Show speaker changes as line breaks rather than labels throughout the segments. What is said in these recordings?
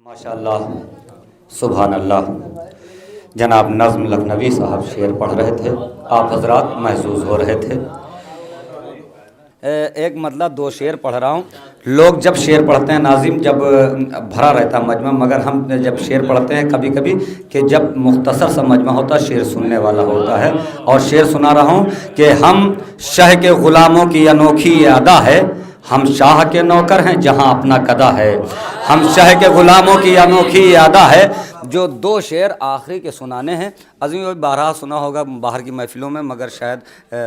माशाअल्लाह सुभान अल्लाह। जनाब नज़्म लखनवी साहब शेर पढ़ रहे थे, आप हजरात महसूस हो रहे थे। एक मतलब दो शेर पढ़ रहा हूँ। लोग जब शेर पढ़ते हैं नाज़िम, जब भरा रहता मजमा, मगर हम जब शेर पढ़ते हैं कभी कभी कि जब मुख्तसर सा मजमा होता है, शेर सुनने वाला होता है। और शेर सुना रहा हूँ कि हम शह के ग़ुलामों की अनोखी अदा है, हम शाह के नौकर हैं जहाँ अपना कदा है। हम शाह के ग़ुलामों की अनोखी अदा है। जो दो शेर आखिरी के सुनाने हैं, अज़ीम भाई बारहा सुना होगा बाहर की महफ़िलों में, मगर शायद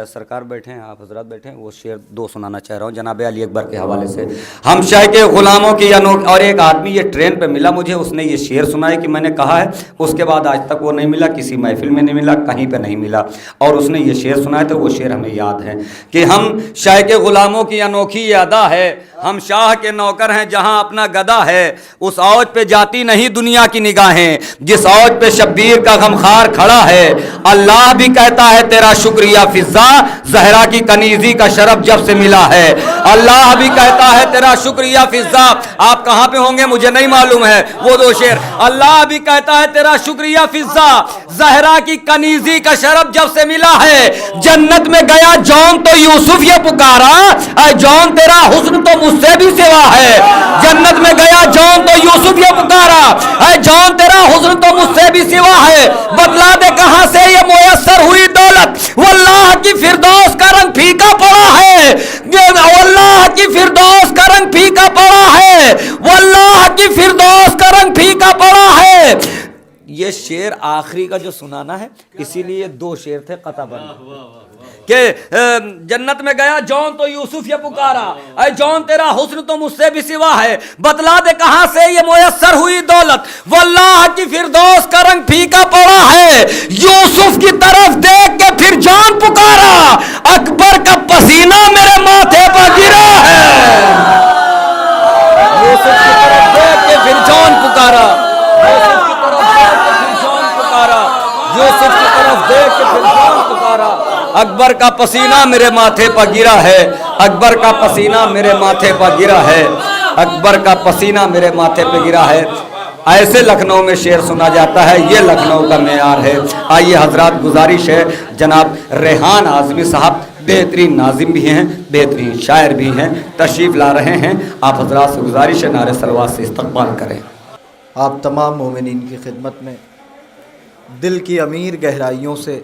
सरकार बैठे हैं, आप हजरात बैठे हैं, वो शेर दो सुनाना चाह रहा हूँ जनाब अली अकबर के हवाले से। हम शाह के ग़ुलामों की अनोखी। और एक आदमी ये ट्रेन पे मिला मुझे, उसने ये शेर सुना है कि मैंने कहा है, उसके बाद आज तक वो नहीं मिला, किसी महफ़िल में नहीं मिला, कहीं पर नहीं मिला। और उसने ये शेर सुनाया तो वो शेर हमें याद है कि हम शाह के ग़ुलामों की अनोखी अदा है, हम शाह के नौकर हैं जहाँ अपना गदा है। उस औज पे जाती नहीं दुनिया की निगाहें जिस औज पे शब्बीर का गमखार खड़ा है। अल्लाह भी कहता है तेरा शुक्रिया फिज़ा, ज़हरा की कनीज़ी का शरफ जब से मिला है। अल्लाह भी कहता है तेरा शुक्रिया फिज़ा। आप कहाँ पे होंगे मुझे नहीं मालूम है, वो दो शेर। अल्लाह भी कहता है तेरा शुक्रिया फिज़ा, ज़हरा की कनीज़ी का शरफ जब से मिला है। जन्नत में गया जौन तो यूसुफ ये पुकारा, ऐ जौन तेरा हुस्न तो मुझसे भी सिवा है। जन्नत में गया जौन तो यूसुफ ये पुकारा, ऐ जौन तेरा हुस्न तो मुझसे भी सिवा है। बदला दे कहां से ये मुयस्सर हुई दौलत, वल्लाह की फिरदौस का रंग फीका पड़ा है। वल्लाह की फिरदौस का रंग फीका पड़ा है। वल्लाह की फिरदौस का रंग फीका पड़ा है। ये शेर आखिरी का जो सुनाना है, इसीलिए दो शेर थे कतबन कि जन्नत में गया जौन तो यूसुफ ये पुकारा, ऐ जौन तेरा हुस्न तो मुझसे भी सिवा है। बतला दे कहां से ये मुयस्सर हुई दौलत, वल्लाह की फिरदौस का रंग फीका पड़ा है। यूसुफ की तरफ देख के फिर जान पुकारा, अकबर का पसीना मेरे माथे पर गिरा है। यूसुफ की तरफ देख के फिर जान पुकारा, यूसुफ की तरफ देख के फिर जान पुकारा, यूसुफ की तरफ देख के फिर जान पुकारा। अकबर का पसीना मेरे माथे पर गिरा है, अकबर का पसीना मेरे माथे पर गिरा है, अकबर का पसीना मेरे माथे पर गिरा है। ऐसे लखनऊ में शेर सुना जाता है, ये लखनऊ का मेयार है। आइए हजरात, गुजारिश है, जनाब रेहान आज़मी साहब बेहतरीन नाज़िम भी हैं, बेहतरीन शायर भी हैं, तशरीफ़ ला रहे हैं। आप हजरात से गुजारिश है नारे सलवात से इस्तक़बाल करें।
आप तमाम मोमिनीन की खिदमत में दिल की अमीर गहराइयों से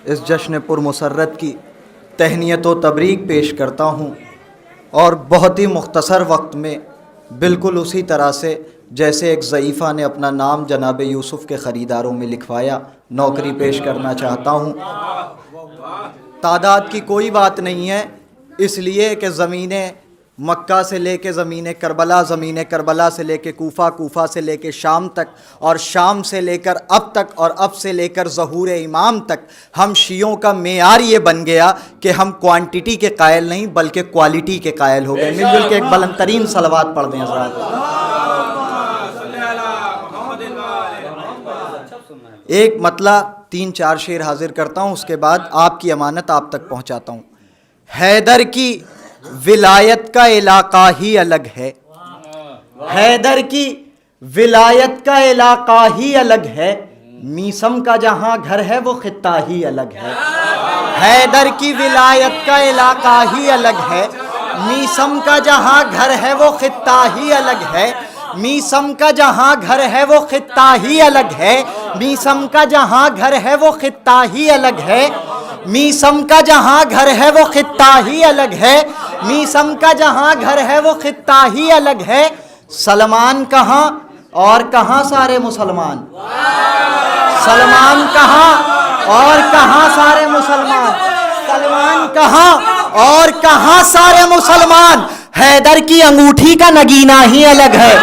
इस जश्न पुरमसरत की तहनीत व तबरीक पेश करता हूँ। और बहुत ही मुख्तसर वक्त में, बिल्कुल उसी तरह से जैसे एक ज़ईफ़ा ने अपना नाम जनाब यूसुफ़ के ख़रीदारों में लिखवाया, नौकरी पेश करना चाहता हूँ। तादाद की कोई बात नहीं है, इसलिए कि ज़मीन मक्का से लेके ज़मीन करबला, ज़मीन करबला से लेके कूफ़ा, कूफ़ा से लेके शाम तक, और शाम से लेकर अब तक, और अब से लेकर ज़हूर इमाम तक, हम शियों का मेयार ये बन गया कि हम क्वांटिटी के कायल नहीं बल्कि क्वालिटी के कायल हो गए। मिलजुल के एक बुलंद तरीन सलवात पढ़ दें हज़रात। एक मतला 3-4 शेर हाजिर करता हूँ, उसके बाद आपकी अमानत आप तक पहुँचाता हूँ। हैदर की विलायत का इलाका ही अलग है, हैदर की विलायत का इलाका ही अलग है, मीसम का जहां घर है वो खित्ता ही अलग है। हैदर की विलायत का इलाका ही अलग है, मीसम का जहां घर है वो खित्ता ही अलग है। मीसम का जहां घर है वो खित्ता ही अलग है, मीसम का जहां घर है वो खित्ता ही अलग है। मीसम का जहां घर है वो खित्ता ही अलग है, मीसम का जहां घर है वो खित्ता ही अलग है। सलमान कहाँ और कहाँ सारे मुसलमान, सलमान कहाँ और कहाँ सारे मुसलमान, सलमान कहाँ और कहाँ सारे मुसलमान। हैदर की अंगूठी का नगीना ही अलग है।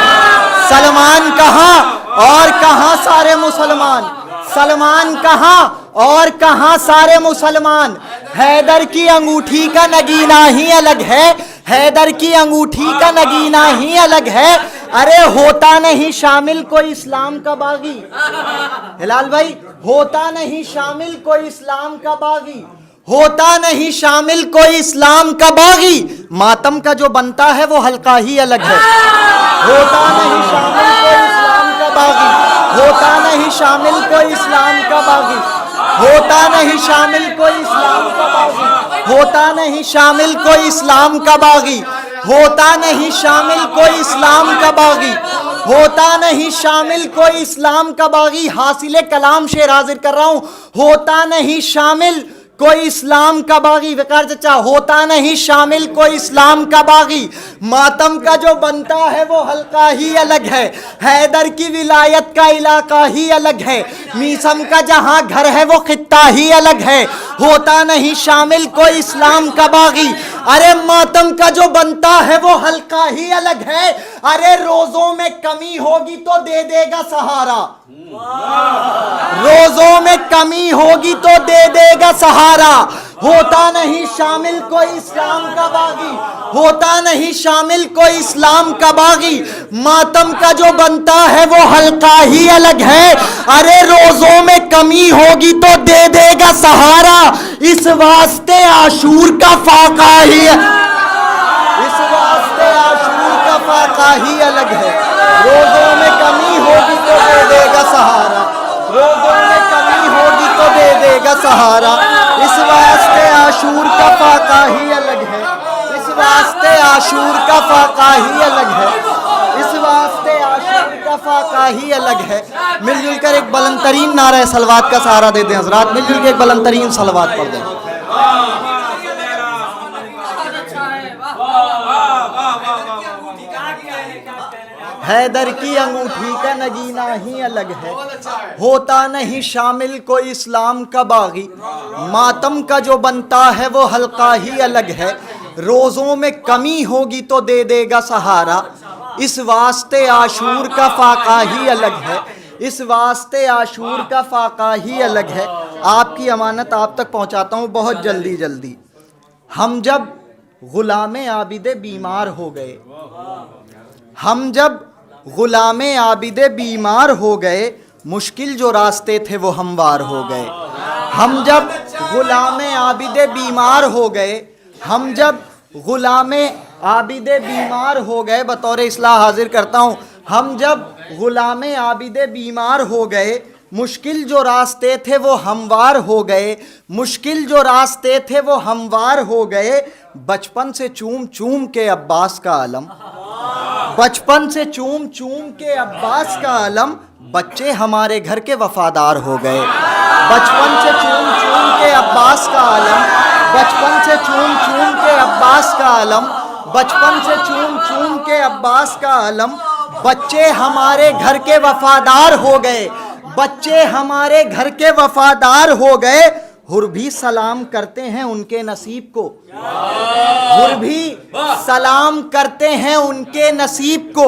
सलमान कहाँ और कहाँ सारे मुसलमान, सलमान कहाँ और कहाँ सारे मुसलमान। हैदर की अंगूठी का नगीना ही अलग है, हैदर की अंगूठी का नगीना ही अलग है। अरे होता नहीं शामिल कोई इस्लाम का बागी, हिलाल भाई, होता नहीं शामिल कोई इस्लाम का बागी, होता नहीं शामिल कोई इस्लाम का बागी। मातम का जो बनता है वो हल्का ही अलग है। होता नहीं शामिल कोई इस्लाम نہیں شامل کوئی اسلام کا باغی، ہوتا نہیں شامل کوئی اسلام کا باغی، ہوتا نہیں شامل کوئی اسلام کا باغی، ہوتا نہیں شامل کوئی اسلام کا باغی، ہوتا نہیں شامل کوئی اسلام کا باغی۔ حاصل کلام شعر حاضر کر رہا ہوں، ہوتا نہیں شامل کوئی اسلام کا باغی۔ وقار چچا، ہوتا نہیں شامل کوئی اسلام کا باغی، ماتم کا جو بنتا ہے وہ حلقہ ہی الگ ہے، حیدر کی ولایت کا علاقہ ہی الگ ہے، میسم کا جہاں گھر ہے وہ خطہ ہی الگ ہے، ہوتا نہیں شامل کوئی اسلام کا باغی۔ ارے ماتم کا جو بنتا ہے وہ حلقہ ہی الگ ہے، ارے روزوں میں کمی ہوگی تو دے دے گا سہارا، روزوں میں کمی ہوگی تو دے دے گا سہارا، ہوتا نہیں شامل کوئی اسلام کا باغی، ہوتا نہیں شامل کوئی اسلام کا باغی، ماتم کا جو بنتا ہے وہ حلقہ ہی الگ ہے، ارے روزوں میں کمی ہوگی تو دے دے گا سہارا، اس واسطے عاشور کا فاقہ ہی، اس واسطے عاشور کا فاقہ ہی الگ ہے، روزوں میں کمی ہوگی تو دے دے گا سہارا، روزوں میں کمی ہوگی تو دے دے گا سہارا، اس واسطے عاشور کا فاقہ ہی الگ ہے، اس واسطے عاشور کا فاقہ ہی الگ ہے، اس واسطے عاشور کا فاقہ ہی الگ ہے۔ مل جل کر ایک بلند ترین نعرہ صلوات کا سہارا دے دیں حضرات، مل جل کے ایک بلند ترین صلوات پڑھ دیں۔ حیدر کی انگوٹھی کا نگینہ ہی الگ ہے، ہوتا نہیں شامل کوئی اسلام کا باغی، ماتم کا جو بنتا ہے وہ حلقہ ہی الگ ہے، روزوں میں کمی ہوگی تو دے دے گا سہارا، اس واسطے عاشور کا فاقہ ہی الگ ہے، اس واسطے عاشور کا فاقہ ہی الگ ہے۔ آپ کی امانت آپ تک پہنچاتا ہوں بہت جلدی جلدی۔ ہم جب غلام عابد بیمار ہو گئے، ہم جب غلام عابد بیمار ہو گئے، مشکل جو راستے تھے وہ ہموار ہو گئے، ہم جب غلام عابد بیمار ہو گئے، ہم جب غلام عابد بیمار ہو گئے، بطور اصلاح حاضر کرتا ہوں، ہم جب غلام عابد بیمار ہو گئے، مشکل جو راستے تھے وہ ہموار ہو گئے، مشکل جو راستے تھے وہ ہموار ہو گئے، بچپن سے چوم چوم کے عباس کا علم، بچپن سے چوم چوم کے عباس کا علم، بچے ہمارے گھر کے وفادار ہو گئے، بچپن سے چوم چوم کے عباس کا علم، بچپن سے چوم چوم کے عباس کا علم، بچپن سے چوم چوم کے عباس کا علم، بچے ہمارے گھر کے وفادار ہو گئے، بچے ہمارے گھر کے وفادار ہو گئے، حر بھی سلام کرتے ہیں ان کے نصیب کو، حر بھی سلام کرتے ہیں ان کے نصیب کو،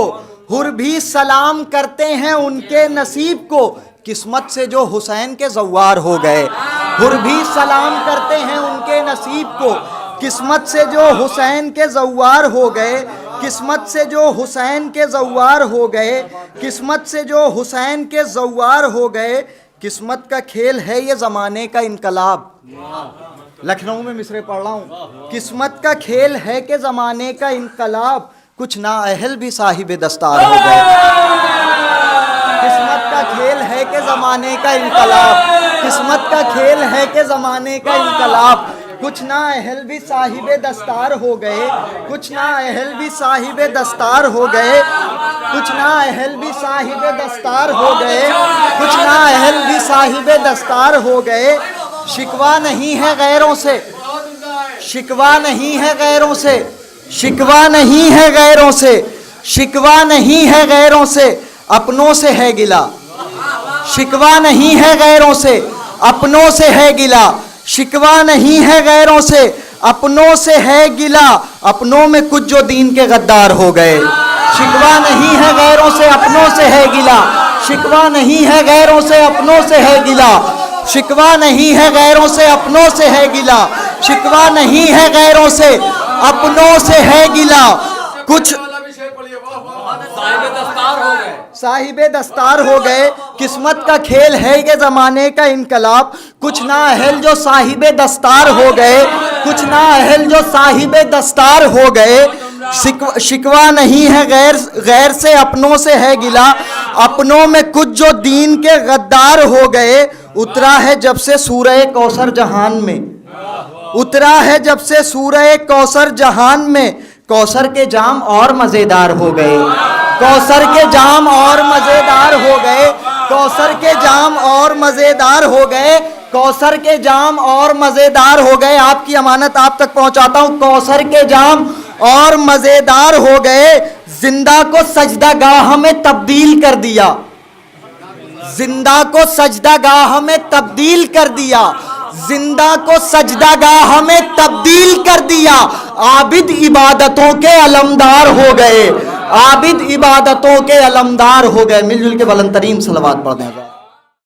حر بھی سلام کرتے ہیں ان کے نصیب کو، قسمت سے جو حسین کے زوار ہو گئے، حر بھی سلام کرتے ہیں ان کے نصیب کو، قسمت سے جو حسین کے زوار ہو گئے، قسمت سے جو حسین کے زوار ہو گئے، قسمت سے جو حسین کے زوار ہو گئے، قسمت کا کھیل ہے یہ زمانے کا انقلاب۔ لکھنؤ میں مصرے پڑھ رہا ہوں، قسمت کا کھیل ہے کہ زمانے کا انقلاب، کچھ نااہل بھی صاحب دستار ہو گئے، قسمت کا کھیل ہے کہ زمانے کا انقلاب، قسمت کا کھیل ہے کہ زمانے کا انقلاب، کچھ نااہل بھی صاحب دستار ہو گئے، کچھ نااہل بھی صاحب دستار ہو گئے، کچھ نااہل بھی صاحب دستار ہو گئے، کچھ نااہل بھی صاحب دستار ہو گئے، شکوہ نہیں ہے غیروں سے، شکوہ نہیں ہے غیروں سے، شکوہ نہیں ہے غیروں سے، شکوہ نہیں ہے غیروں سے، اپنوں سے ہے گلہ، شکوہ نہیں ہے غیروں سے، اپنوں سے ہے گلہ، شکوہ نہیں ہے غیروں سے، اپنوں سے ہے گلہ، اپنوں میں کچھ جو دین کے غدار ہو گئے، شکوہ نہیں ہے غیروں سے، اپنوں سے ہے گلہ، شکوہ نہیں ہے غیروں سے، اپنوں سے ہے گلہ، شکوہ نہیں ہے غیروں سے، اپنوں سے ہے گلہ، شکوہ نہیں ہے غیروں سے، اپنوں سے ہے گلہ، کچھ صاحب دستار ہو گئے، قسمت کا کھیل ہے یہ زمانے کا انقلاب، کچھ نااہل جو صاحب دستار ہو گئے، کچھ نااہل جو صاحب دستار ہو گئے، شکوا نہیں ہے غیر سے، اپنوں سے ہے گلا، اپنوں میں کچھ جو دین کے غدار ہو گئے، اترا ہے جب سے سورہ کوثر جہان میں، اترا ہے جب سے سورہ کوثر جہان میں، کوثر کے جام اور مزیدار ہو گئے، کوثر کے جام اور مزیدار ہو گئے، کوثر کے جام اور مزیدار ہو گئے، کوثر کے جام اور مزیدار ہو گئے۔ آپ کی امانت آپ تک پہنچاتا ہوں، کوثر کے جام اور مزیدار ہو گئے، زندہ کو سجدہ گاہ میں تبدیل کر دیا، زندہ کو سجدہ گاہ میں تبدیل کر دیا، زندہ کو سجدہ گاہ میں تبدیل کر دیا، عابد عبادتوں کے علمدار ہو گئے، عابد عبادتوں کے علمدار ہو گئے۔ مل جل کے بلند ترین صلوات پڑھ دیں۔